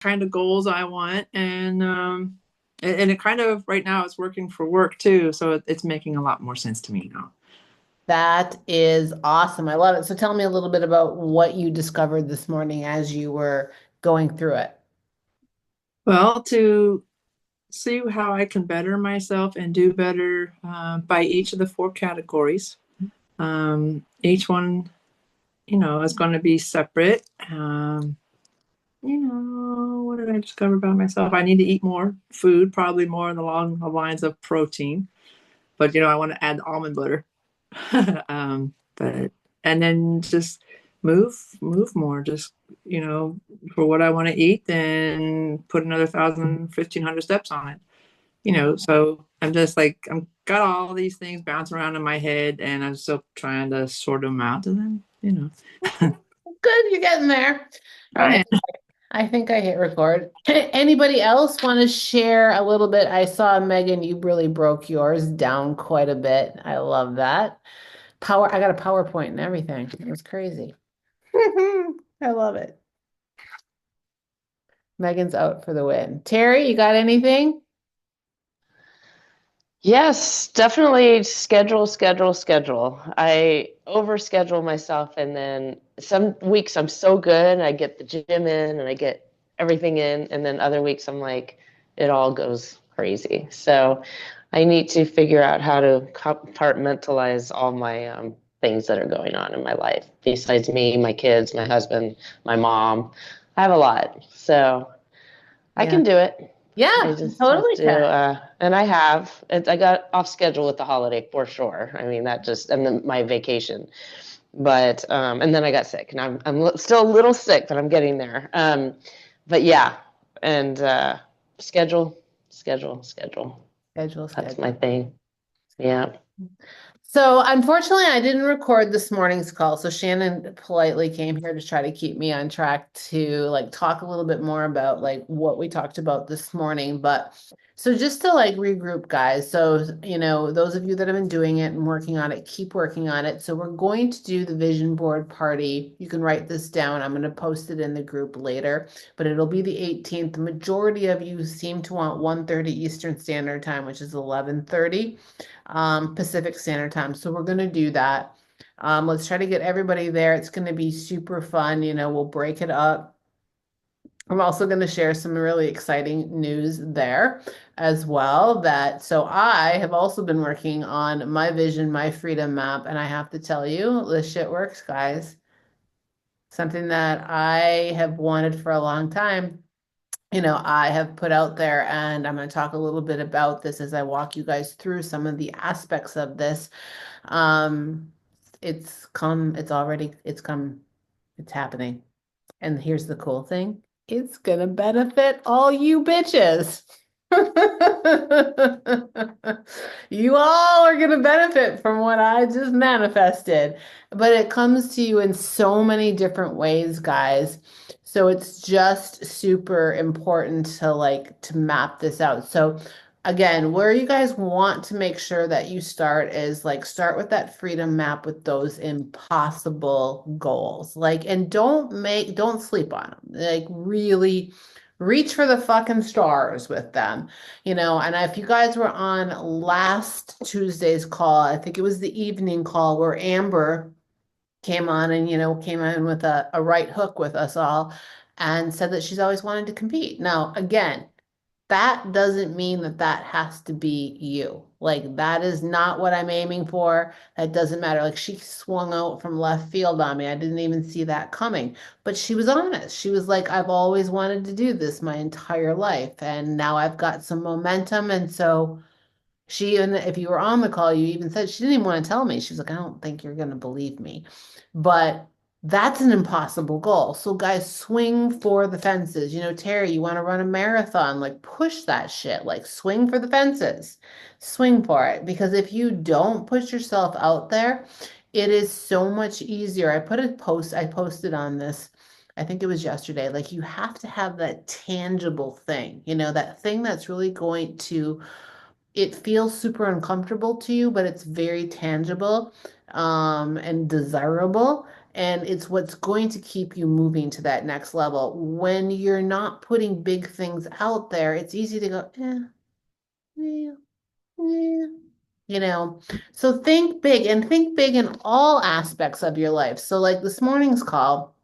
kind of goals I want, and it kind of right now it's working for work too, so it's making a lot more sense to me now. That is awesome. I love it. So tell me a little bit about what you discovered this morning as you were going through it. Well, to see how I can better myself and do better by each of the four categories. Each one, is going to be separate. What did I discover about myself? I need to eat more food, probably more along the lines of protein. But I want to add almond butter. But and then just move more. Just for what I want to eat, then put another 1,000, 1,500 steps on it. So I'm just like I'm got all these things bouncing around in my head, and I'm still trying to sort them out. And then. Good, you're getting there. All right. Yeah. I think I hit record. Anybody else want to share a little bit? I saw Megan, you really broke yours down quite a bit. I love that. I got a PowerPoint and everything. It was crazy. I love it. Megan's out for the win. Terry, you got anything? Yes, definitely schedule, schedule, schedule. I overschedule myself, and then some weeks I'm so good, I get the gym in and I get everything in, and then other weeks I'm like, it all goes crazy. So I need to figure out how to compartmentalize all my things that are going on in my life. Besides me, my kids, my husband, my mom, I have a lot. So I Yeah. can do it. I Yeah, you just have totally to, can. and I have. I got off schedule with the holiday for sure. I mean, that just, and then my vacation. But, and then I got sick, and I'm still a little sick, but I'm getting there. But yeah, and schedule, schedule, schedule. Schedule, That's my schedule. thing. Yeah. So unfortunately, I didn't record this morning's call. So Shannon politely came here to try to keep me on track to like talk a little bit more about like what we talked about this morning. But so just to like regroup, guys. So, those of you that have been doing it and working on it, keep working on it. So we're going to do the vision board party. You can write this down. I'm going to post it in the group later, but it'll be the 18th. The majority of you seem to want 1:30 Eastern Standard Time, which is 11:30 Pacific Standard Time. So we're going to do that. Let's try to get everybody there. It's going to be super fun. We'll break it up. I'm also going to share some really exciting news there as well. So I have also been working on my vision, my freedom map, and I have to tell you, this shit works, guys. Something that I have wanted for a long time. I have put out there, and I'm going to talk a little bit about this as I walk you guys through some of the aspects of this. Um, it's come, it's happening. And here's the cool thing. It's gonna benefit all you bitches. You all are gonna benefit from what I just manifested. But it comes to you in so many different ways, guys. So it's just super important to map this out. So again, where you guys want to make sure that you start is start with that freedom map with those impossible goals. And don't sleep on them. Really reach for the fucking stars with them. And if you guys were on last Tuesday's call, I think it was the evening call where Amber came on and came in with a right hook with us all and said that she's always wanted to compete. Now, again, that doesn't mean that that has to be you. That is not what I'm aiming for. That doesn't matter. She swung out from left field on me. I didn't even see that coming. But she was honest. She was like, I've always wanted to do this my entire life. And now I've got some momentum. And so and if you were on the call, you even said she didn't even want to tell me. She was like, I don't think you're going to believe me. But that's an impossible goal. So, guys, swing for the fences. Terry, you want to run a marathon, push that shit, swing for the fences, swing for it. Because if you don't push yourself out there, it is so much easier. I posted on this. I think it was yesterday. You have to have that tangible thing, that thing that's really going to it feels super uncomfortable to you, but it's very tangible and desirable. And it's what's going to keep you moving to that next level. When you're not putting big things out there, it's easy to go, yeah, yeah. You know, so think big and think big in all aspects of your life. So, like this morning's call,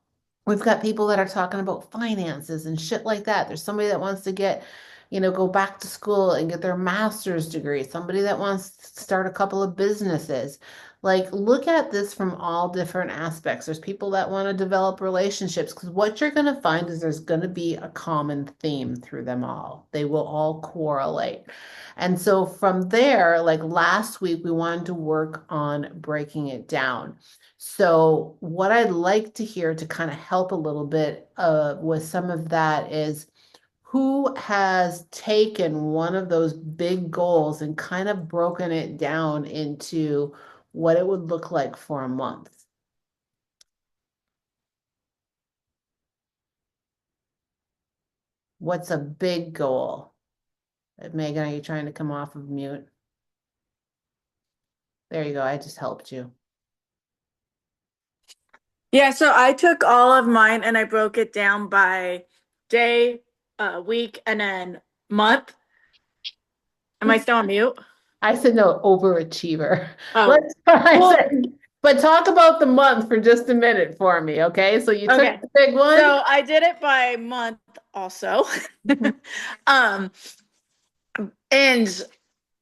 we've got people that are talking about finances and shit like that. There's somebody that wants to get, go back to school and get their master's degree, somebody that wants to start a couple of businesses. Like, look at this from all different aspects. There's people that want to develop relationships because what you're going to find is there's going to be a common theme through them all. They will all correlate. And so from there, like last week, we wanted to work on breaking it down. So what I'd like to hear to kind of help a little bit with some of that is who has taken one of those big goals and kind of broken it down into what it would look like for a month. What's a big goal? Megan, are you trying to come off of mute? There you go. I just helped you. Yeah, so I took all of mine and I broke it down by day, week, and then month. Am I still on mute? I said no, overachiever. Oh, But talk about the month for just a minute for me, okay? So you took Okay. the big one. So I did it by month also. And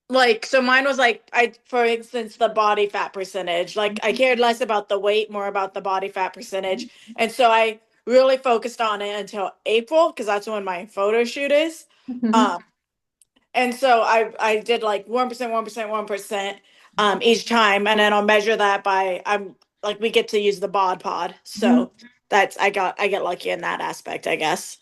like, so mine was like, for instance, the body fat percentage. Like, I cared less about the weight, more about the body fat percentage. And so I really focused on it until April because that's when my photo shoot is. And so I did like 1%, 1%, 1% each time, and then I'll measure that by we get to use the bod pod. So that's I get lucky in that aspect, I guess.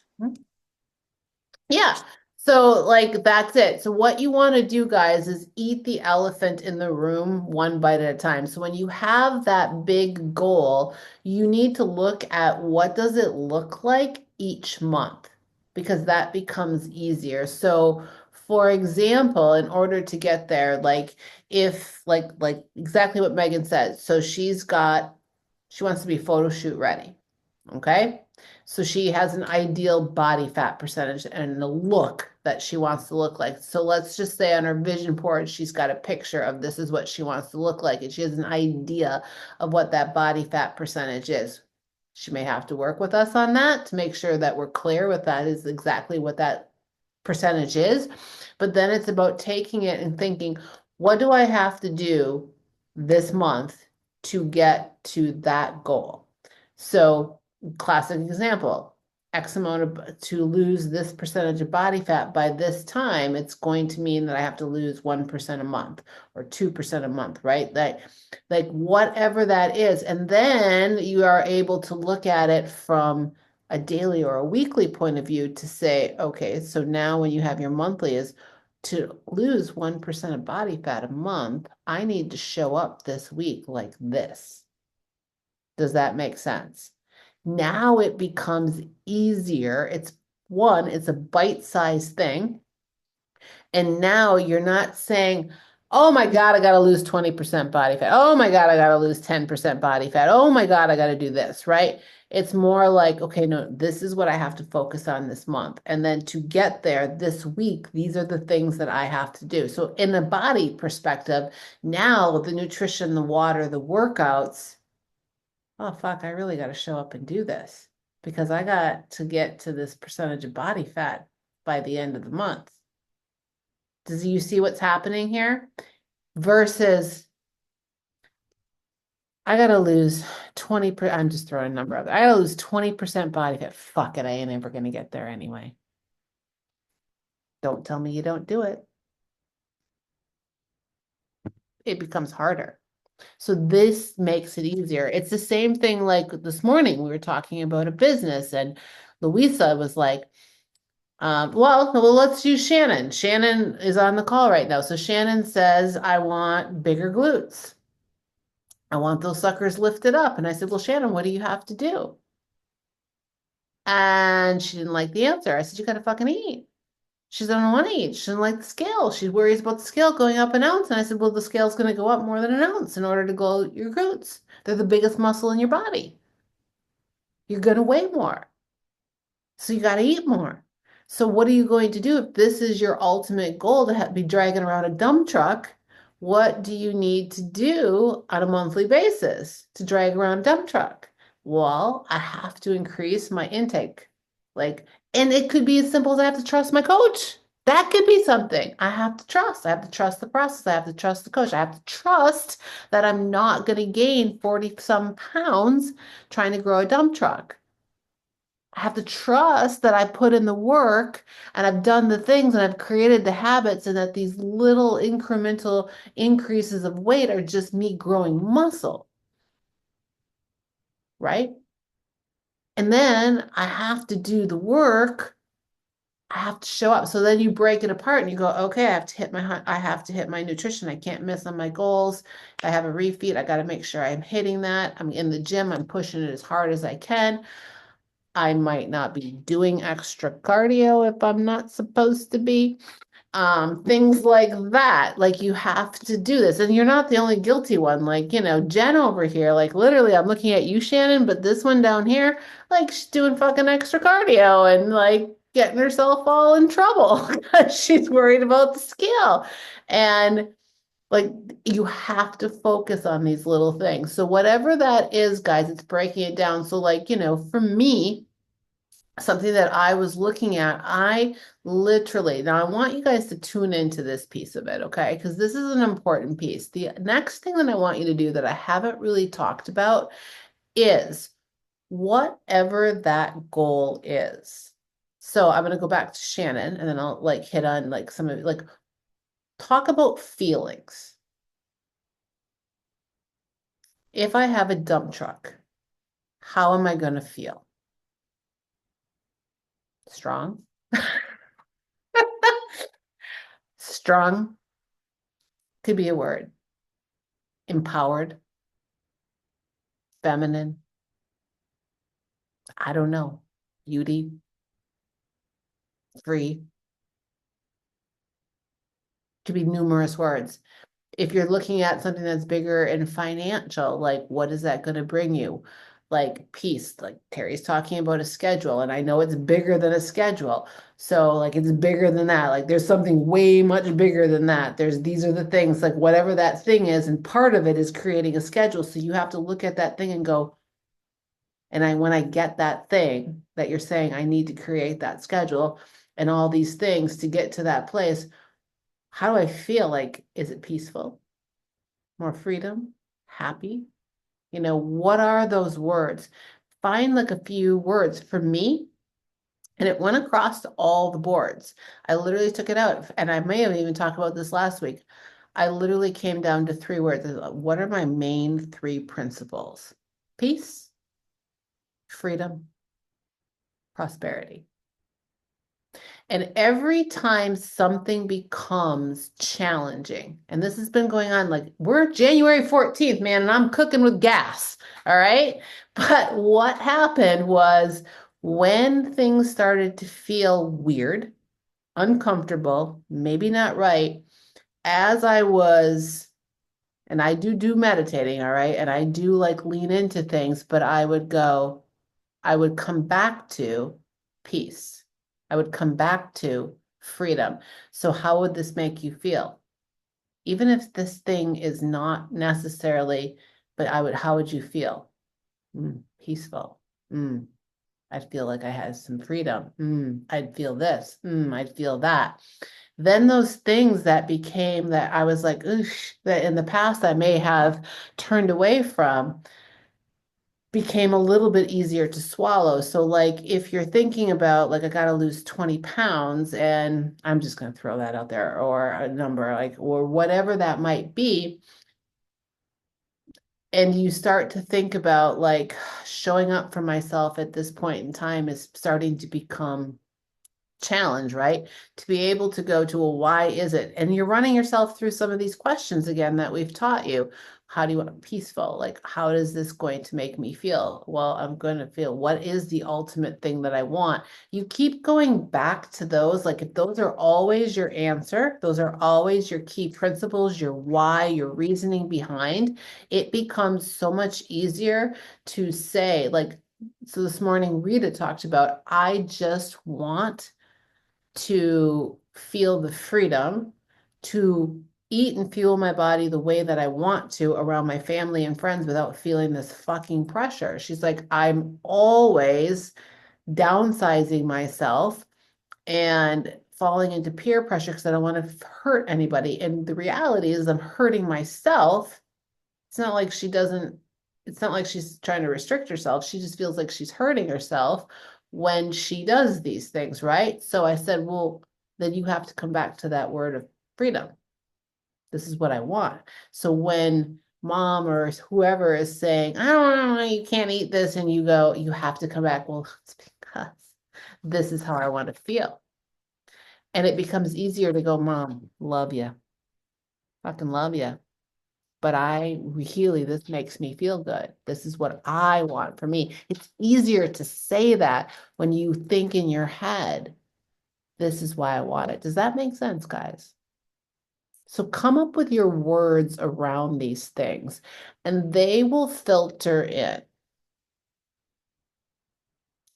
Yeah. So like that's it. So what you want to do, guys, is eat the elephant in the room one bite at a time. So when you have that big goal, you need to look at what does it look like each month because that becomes easier. So for example, in order to get there, like if like exactly what Megan said, so she wants to be photo shoot ready. Okay. So she has an ideal body fat percentage and the look that she wants to look like. So let's just say on her vision board, she's got a picture of this is what she wants to look like. And she has an idea of what that body fat percentage is. She may have to work with us on that to make sure that we're clear with that is exactly what that percentage is. But then it's about taking it and thinking, what do I have to do this month to get to that goal? So classic example, X amount of to lose this percentage of body fat by this time, it's going to mean that I have to lose 1% a month or 2% a month, right? Like whatever that is. And then you are able to look at it from a daily or a weekly point of view to say, okay, so now when you have your monthly is to lose 1% of body fat a month, I need to show up this week like this. Does that make sense? Now it becomes easier. It's a bite-sized thing. And now you're not saying, oh my God, I got to lose 20% body fat. Oh my God, I got to lose 10% body fat. Oh my God, I got to do this, right? It's more like, okay, no, this is what I have to focus on this month. And then to get there this week, these are the things that I have to do. So in a body perspective, now the nutrition, the water, the workouts, oh, fuck, I really got to show up and do this because I got to get to this percentage of body fat by the end of the month. Does you see what's happening here? Versus, I got to lose 20%. I'm just throwing a number out there. I got to lose 20% body fat. Fuck it. I ain't ever going to get there anyway. Don't tell me you don't do it. It becomes harder. So this makes it easier. It's the same thing like this morning, we were talking about a business and Louisa was like, well, let's use Shannon. Shannon is on the call right now. So Shannon says, I want bigger glutes. I want those suckers lifted up. And I said, well, Shannon, what do you have to do? And she didn't like the answer. I said, you got to fucking eat. She said, I don't want to eat. She doesn't like the scale. She worries about the scale going up an ounce. And I said, well, the scale's going to go up more than an ounce in order to grow your glutes. They're the biggest muscle in your body. you're going to weigh more. So you got to eat more. So what are you going to do if this is your ultimate goal to be dragging around a dump truck? What do you need to do on a monthly basis to drag around a dump truck? Well, I have to increase my intake. And it could be as simple as I have to trust my coach. That could be something I have to trust. I have to trust the process. I have to trust the coach. I have to trust that I'm not going to gain 40 some pounds trying to grow a dump truck. I have to trust that I put in the work and I've done the things and I've created the habits, and that these little incremental increases of weight are just me growing muscle. Right? And then I have to do the work. I have to show up. So then you break it apart and you go, okay, I have to hit my nutrition. I can't miss on my goals. If I have a refeed, I got to make sure I'm hitting that. I'm in the gym. I'm pushing it as hard as I can. I might not be doing extra cardio if I'm not supposed to be. Things like that. Like, you have to do this. And you're not the only guilty one. Like, Jen over here, like, literally, I'm looking at you, Shannon, but this one down here, like, she's doing fucking extra cardio and like getting herself all in trouble because she's worried about the scale. And like, you have to focus on these little things. So whatever that is, guys, it's breaking it down. So like, for me, something that I was looking at, I literally, now I want you guys to tune into this piece of it, okay? Because this is an important piece. The next thing that I want you to do that I haven't really talked about is whatever that goal is. So I'm going to go back to Shannon, and then I'll like hit on like some of it, like talk about feelings. If I have a dump truck, how am I going to feel? Strong? Strong could be a word. Empowered, feminine, I don't know, beauty, free. Could be numerous words. If you're looking at something that's bigger and financial, like, what is that going to bring you? Like peace, like Terry's talking about a schedule, and I know it's bigger than a schedule. So like, it's bigger than that. Like, there's something way much bigger than that. These are the things, like whatever that thing is, and part of it is creating a schedule. So you have to look at that thing and go, when I get that thing that you're saying, I need to create that schedule and all these things to get to that place. How do I feel? Like, is it peaceful? More freedom? Happy? What are those words? Find like a few words. For me, and it went across all the boards. I literally took it out, and I may have even talked about this last week. I literally came down to 3 words. What are my main 3 principles? Peace, freedom, prosperity. And every time something becomes challenging, and this has been going on, like, we're January 14th, man, and I'm cooking with gas, all right? But what happened was, when things started to feel weird, uncomfortable, maybe not right, as I was, and I do meditating, all right? And I do like lean into things, but I would come back to peace. I would come back to freedom. So how would this make you feel? Even if this thing is not necessarily, but how would you feel? Peaceful. I'd feel like I had some freedom. I'd feel this. I'd feel that. Then those things that became that I was like, oosh, that in the past I may have turned away from, became a little bit easier to swallow. So like, if you're thinking about like, I got to lose 20 pounds, and I'm just going to throw that out there, or a number, like, or whatever that might be. And you start to think about like, showing up for myself at this point in time is starting to become challenge, right? To be able to go to a why is it? And you're running yourself through some of these questions again that we've taught you. How do you want peaceful? Like, how is this going to make me feel? Well, I'm going to feel, what is the ultimate thing that I want? You keep going back to those. Like, if those are always your answer, those are always your key principles, your why, your reasoning behind, it becomes so much easier to say, like, So this morning, Rita talked about, I just want to feel the freedom to eat and fuel my body the way that I want to around my family and friends without feeling this fucking pressure. She's like, I'm always downsizing myself and falling into peer pressure because I don't want to hurt anybody. And the reality is, I'm hurting myself. It's not like it's not like she's trying to restrict herself. She just feels like she's hurting herself when she does these things, right? So I said, well, then you have to come back to that word of freedom. This is what I want. So when mom or whoever is saying, I don't know, you can't eat this, and you go, you have to come back. Well, it's because this is how I want to feel. And it becomes easier to go, Mom, love you. Fucking love you. But this makes me feel good. This is what I want for me. It's easier to say that when you think in your head, this is why I want it. Does that make sense, guys? So come up with your words around these things, and they will filter in.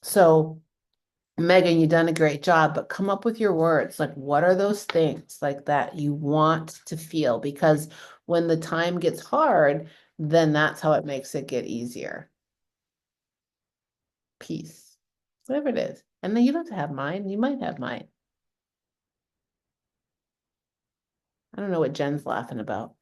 So Megan, you've done a great job, but come up with your words. Like, what are those things like that you want to feel? Because when the time gets hard, then that's how it makes it get easier. Peace, whatever it is. And then you don't have to have mine. You might have mine. I don't know what Jen's laughing about.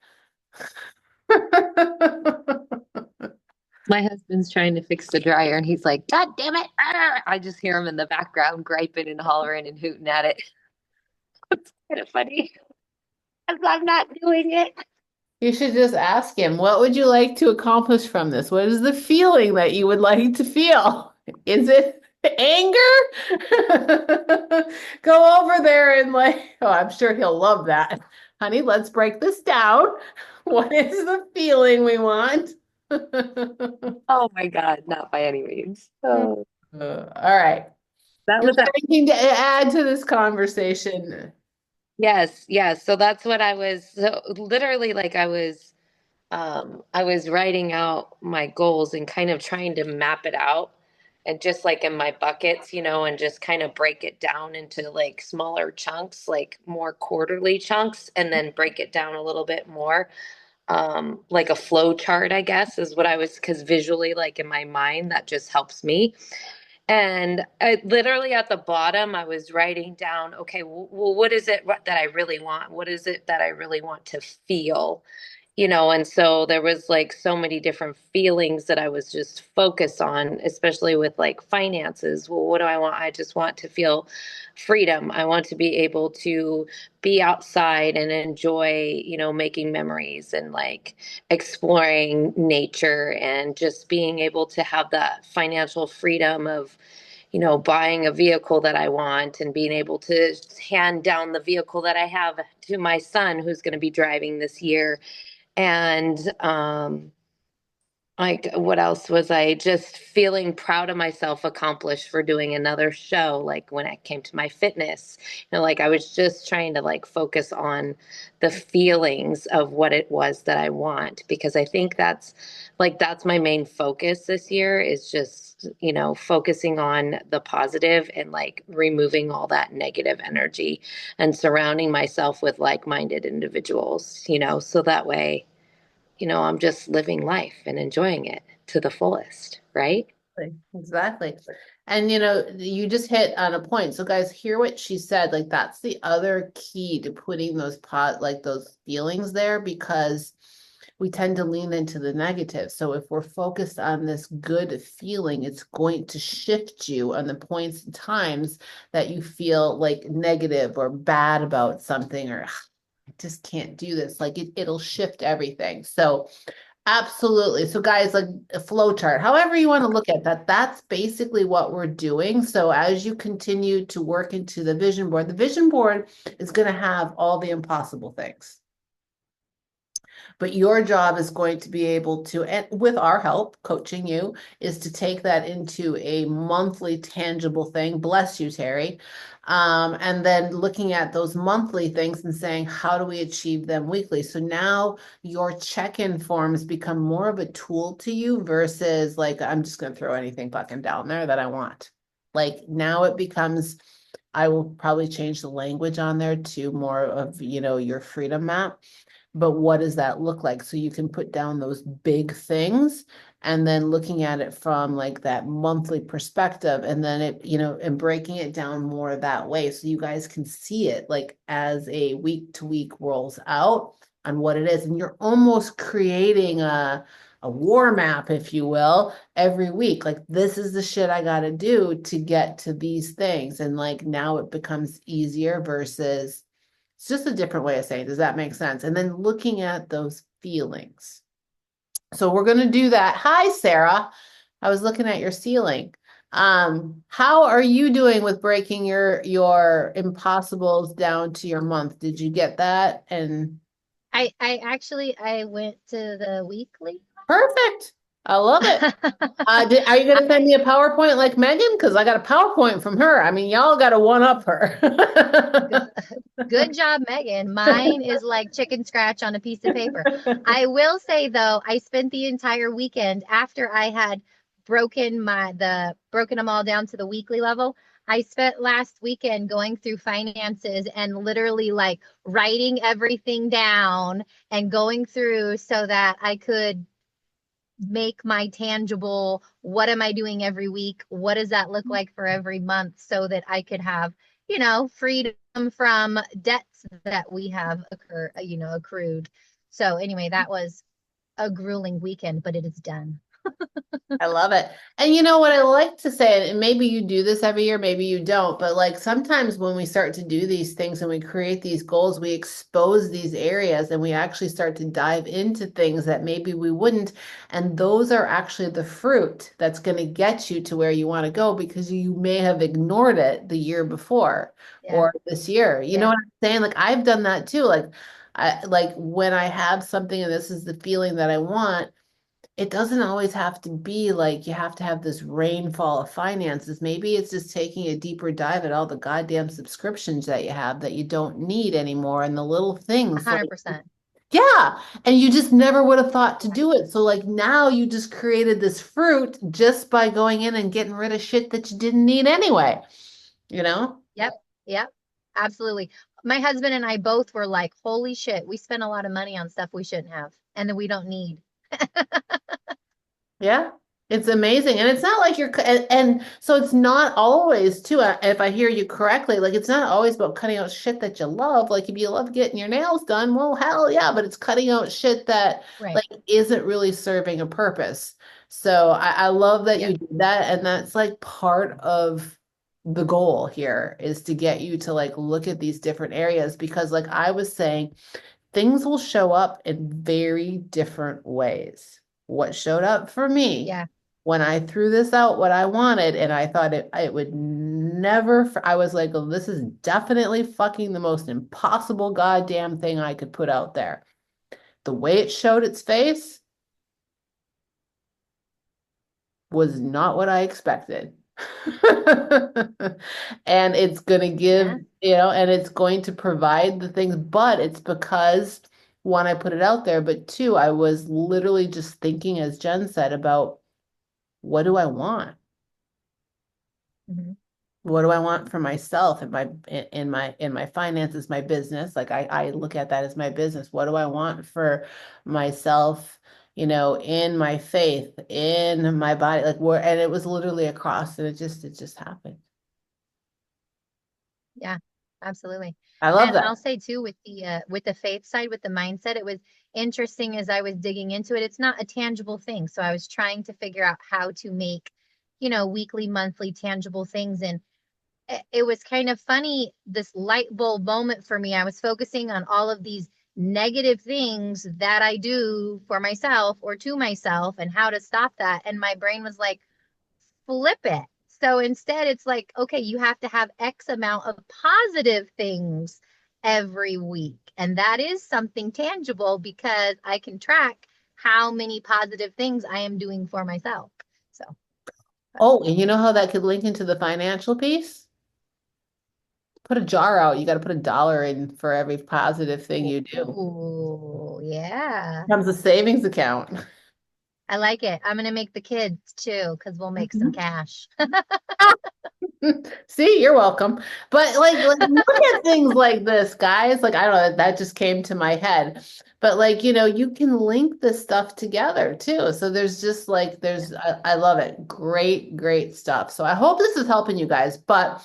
My husband's trying to fix the dryer and he's like, God damn it. Ah! I just hear him in the background griping and hollering and hooting at it. It's kind of funny. I'm not doing it. You should just ask him, what would you like to accomplish from this? What is the feeling that you would like to feel? Is it anger? Go over there and oh, I'm sure he'll love that. Honey, let's break this down. What is the feeling we want? Oh my God, not by any means. Oh, All right. that Do you was have anything to add to this conversation? yes, yes. So that's what I was so literally like I was writing out my goals and kind of trying to map it out and just like in my buckets, and just kind of break it down into like smaller chunks, like more quarterly chunks, and then break it down a little bit more. Like a flow chart, I guess, is what I was, because visually, like in my mind, that just helps me. And I literally at the bottom, I was writing down, okay, well, what is it that I really want? What is it that I really want to feel? And so there was like so many different feelings that I was just focused on, especially with like finances. Well, what do I want? I just want to feel freedom. I want to be able to be outside and enjoy, making memories and like exploring nature and just being able to have that financial freedom of, buying a vehicle that I want and being able to hand down the vehicle that I have to my son who's going to be driving this year. And like what else was I just feeling proud of myself accomplished for doing another show, like when it came to my fitness, like I was just trying to like focus on the feelings of what it was that I want, because I think that's my main focus this year, is just focusing on the positive and like removing all that negative energy and surrounding myself with like-minded individuals, so that way I'm just living life and enjoying it to the fullest, right? Exactly. And you just hit on a point. So guys, hear what she said. Like that's the other key to putting those those feelings there, because we tend to lean into the negative. So if we're focused on this good feeling, it's going to shift you on the points and times that you feel like negative or bad about something, or I just can't do this. Like it'll shift everything. So absolutely. So guys, like a flow chart, however you want to look at that, that's basically what we're doing. So as you continue to work into the vision board is going to have all the impossible things. But your job is going to be able to, and with our help, coaching you, is to take that into a monthly tangible thing. Bless you, Terry. And then looking at those monthly things and saying, how do we achieve them weekly? So now your check-in forms become more of a tool to you versus like, I'm just going to throw anything fucking down there that I want. Like now it becomes, I will probably change the language on there to more of, your freedom map. But what does that look like? So you can put down those big things and then looking at it from like that monthly perspective and then and breaking it down more that way. So you guys can see it like as a week to week rolls out on what it is. And you're almost creating a war map, if you will, every week. Like this is the shit I got to do to get to these things. And like now it becomes easier versus it's just a different way of saying, does that make sense? And then looking at those feelings. So we're going to do that. Hi, Sarah. I was looking at your ceiling. How are you doing with breaking your impossibles down to your month? Did you get that? And I actually I went to the weekly. perfect. I love it. Are you going to send me a PowerPoint like Megan? Because I got a PowerPoint from her. I mean, y'all got to one up her. Good job, Megan. Mine is like chicken scratch on a piece of paper. I will say though, I spent the entire weekend after I had broken them all down to the weekly level. I spent last weekend going through finances and literally like writing everything down and going through so that I could make my tangible, what am I doing every week? What does that look like for every month so that I could have, freedom from debts that we have accrued. So anyway, that was a grueling weekend, but it is done. I love it. And you know what I like to say, and maybe you do this every year, maybe you don't, but like sometimes when we start to do these things and we create these goals, we expose these areas and we actually start to dive into things that maybe we wouldn't. And those are actually the fruit that's going to get you to where you want to go because you may have ignored it the year before or this year. You know what I'm saying? Like I've done that too. Like when I have something and this is the feeling that I want, it doesn't always have to be like you have to have this rainfall of finances. Maybe it's just taking a deeper dive at all the goddamn subscriptions that you have that you don't need anymore and the little things. 100%. Yeah. And you just never would have thought to do it. So like now you just created this fruit just by going in and getting rid of shit that you didn't need anyway. Yep. Absolutely. My husband and I both were like, holy shit, we spent a lot of money on stuff we shouldn't have and that we don't need. Yeah, it's amazing. And it's not like and so it's not always too, if I hear you correctly, like it's not always about cutting out shit that you love. Like if you love getting your nails done, well, hell yeah, but it's cutting out shit that like isn't really serving a purpose. So I love that you did that. And that's like part of the goal here is to get you to like look at these different areas because like I was saying, things will show up in very different ways. What showed up for me when I threw this out, what I wanted, and I thought it would never, I was like, oh, this is definitely fucking the most impossible goddamn thing I could put out there. The way it showed its face was not what I expected. And it's going to give, and it's going to provide the things, but it's because one, I put it out there, but two, I was literally just thinking, as Jen said, about what do I want? What do I want for myself in my finances, my business? Like I look at that as my business. What do I want for myself, in my faith, in my body, and it was literally across and it just happened. Yeah, absolutely. I love and that. I'll say too with the faith side, with the mindset, it was interesting as I was digging into it. It's not a tangible thing. So I was trying to figure out how to make, weekly, monthly tangible things. And it was kind of funny, this light bulb moment for me. I was focusing on all of these negative things that I do for myself or to myself and how to stop that. And my brain was like, flip it. So instead, it's like, okay, you have to have X amount of positive things every week. And that is something tangible because I can track how many positive things I am doing for myself. So, Oh, and you know how that could link into the financial piece? Put a jar out. You got to put $1 in for every positive thing you do. ooh, yeah. Becomes a savings account. I like it. I'm going to make the kids too, because we'll make some cash. See, you're welcome. But like look at things like this, guys. Like, I don't know, that just came to my head. But like, you can link this stuff together too. So there's just like I love it. Great, great stuff. So I hope this is helping you guys. But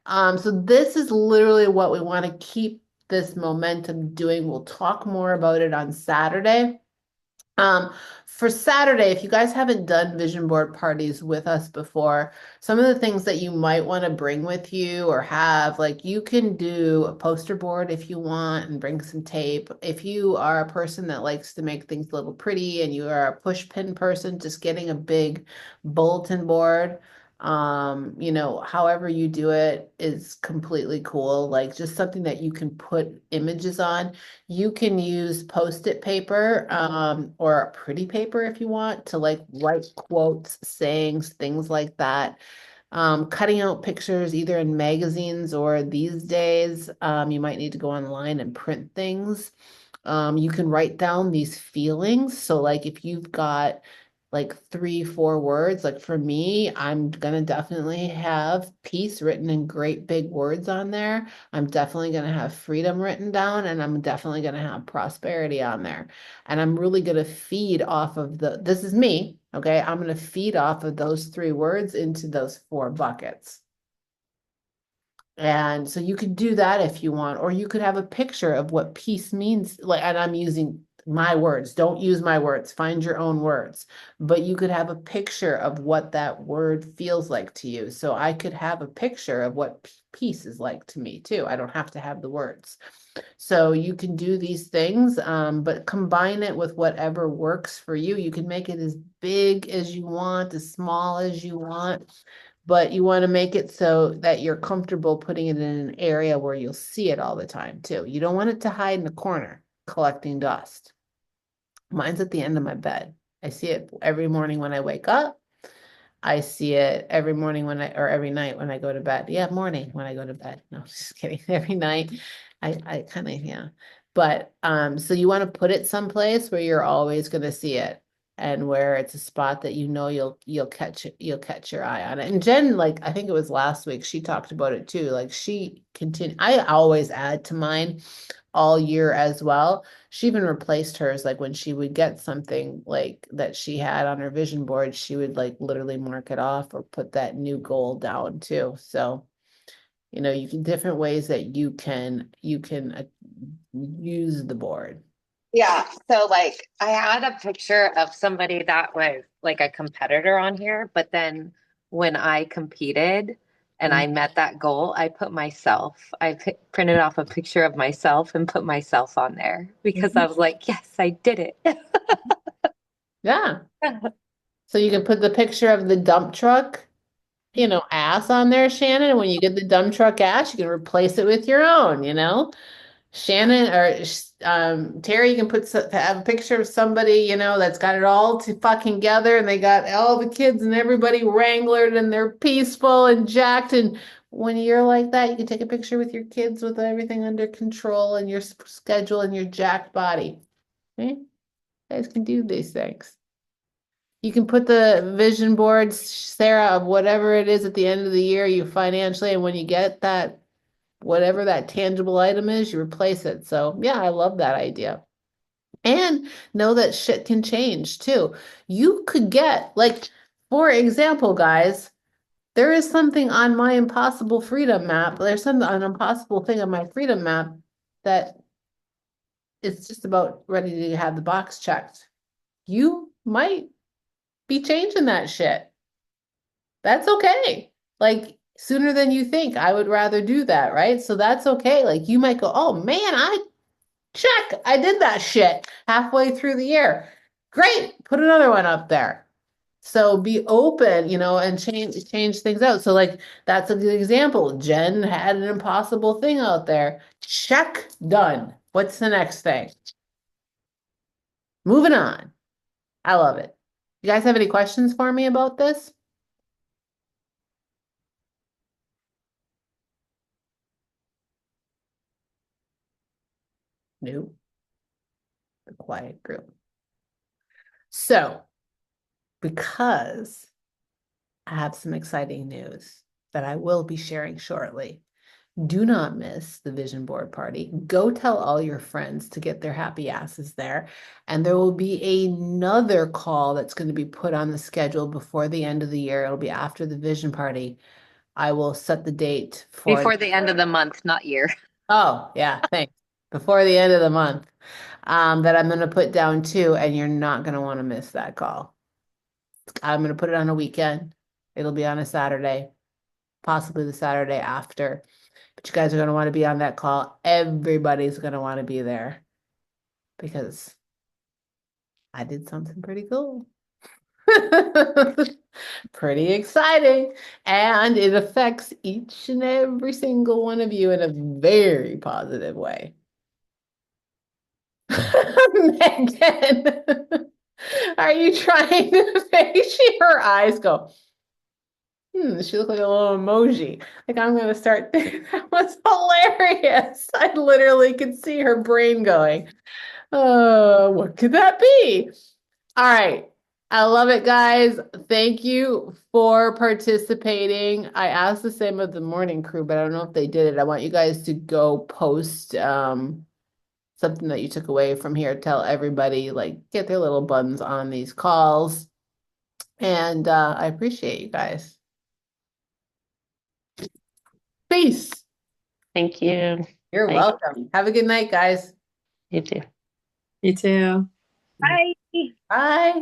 so this is literally what we want to keep this momentum doing. We'll talk more about it on Saturday. For Saturday, if you guys haven't done vision board parties with us before, some of the things that you might want to bring with you or have, like you can do a poster board if you want and bring some tape. If you are a person that likes to make things a little pretty and you are a push pin person, just getting a big bulletin board, however you do it is completely cool. Like just something that you can put images on. You can use Post-it paper, or a pretty paper if you want to like write quotes, sayings, things like that. Cutting out pictures either in magazines or these days, you might need to go online and print things. You can write down these feelings. So like if you've got like 3, 4 words, like for me, I'm gonna definitely have peace written in great big words on there. I'm definitely gonna have freedom written down, and I'm definitely gonna have prosperity on there. And I'm really gonna feed off of this is me, okay? I'm gonna feed off of those 3 words into those 4 buckets. And so you could do that if you want, or you could have a picture of what peace means. Like, and I'm using my words. Don't use my words. Find your own words. But you could have a picture of what that word feels like to you. So I could have a picture of what peace is like to me too. I don't have to have the words. So you can do these things, but combine it with whatever works for you. You can make it as big as you want, as small as you want, but you want to make it so that you're comfortable putting it in an area where you'll see it all the time too. You don't want it to hide in a corner collecting dust. Mine's at the end of my bed. I see it every morning when I wake up. I see it every morning or every night when I go to bed. Yeah, morning when I go to bed. No, just kidding. Every night. I kind of, yeah. But so you want to put it someplace where you're always going to see it, and where it's a spot that you'll catch your eye on it. And Jen, like I think it was last week, she talked about it too. Like I always add to mine all year as well. She even replaced hers. Like when she would get something like that she had on her vision board, she would like literally mark it off or put that new goal down too. So, you can different ways that you can use the board. Yeah. So like I had a picture of somebody that was like a competitor on here, but then when I competed and I met that goal, I printed off a picture of myself and put myself on there because I was like, yes, I did it. Yeah. So you can put the picture of the dump truck, ass on there, Shannon. And when you get the dump truck ass, you can replace it with your own, Shannon or Terry, you can have a picture of somebody, that's got it all together, and they got all the kids and everybody wranglered and they're peaceful and jacked. And when you're like that, you can take a picture with your kids with everything under control and your schedule and your jacked body. Okay? You guys can do these things. You can put the vision boards, Sarah, of whatever it is at the end of the year you financially, and when you get that, whatever that tangible item is, you replace it. So yeah, I love that idea. And know that shit can change too. You could get, like, for example, guys, there is something on my impossible freedom map. There's an impossible thing on my freedom map that it's just about ready to have the box checked. You might be changing that shit. That's okay. Like sooner than you think. I would rather do that, right? So that's okay. Like you might go, oh man, I did that shit halfway through the year. Great, put another one up there. So be open, and change things out. So like that's a good example. Jen had an impossible thing out there. Check, done. What's the next thing? Moving on. I love it. You guys have any questions for me about this? No. The quiet group. So, because I have some exciting news that I will be sharing shortly, do not miss the vision board party. Go tell all your friends to get their happy asses there. And there will be another call that's going to be put on the schedule before the end of the year. It'll be after the vision party. I will set the date for Before the end of the month, not year. Oh, yeah, thanks. Before the end of the month, that I'm going to put down too, and you're not going to want to miss that call. I'm going to put it on a weekend. It'll be on a Saturday, possibly the Saturday after. But you guys are going to want to be on that call. Everybody's going to want to be there because I did something pretty cool. Pretty exciting. And it affects each and every single one of you in a very positive way. Megan, are you trying to make her eyes go? She looked like a little emoji. Like I'm gonna start. That was hilarious. I literally could see her brain going, "Oh, what could that be?" All right. I love it, guys. Thank you for participating. I asked the same of the morning crew, but I don't know if they did it. I want you guys to go post something that you took away from here. Tell everybody, like, get their little buttons on these calls. And I appreciate you guys. Peace. Thank you. You're Bye. welcome. Have a good night, guys. You too. You too. Bye. Bye.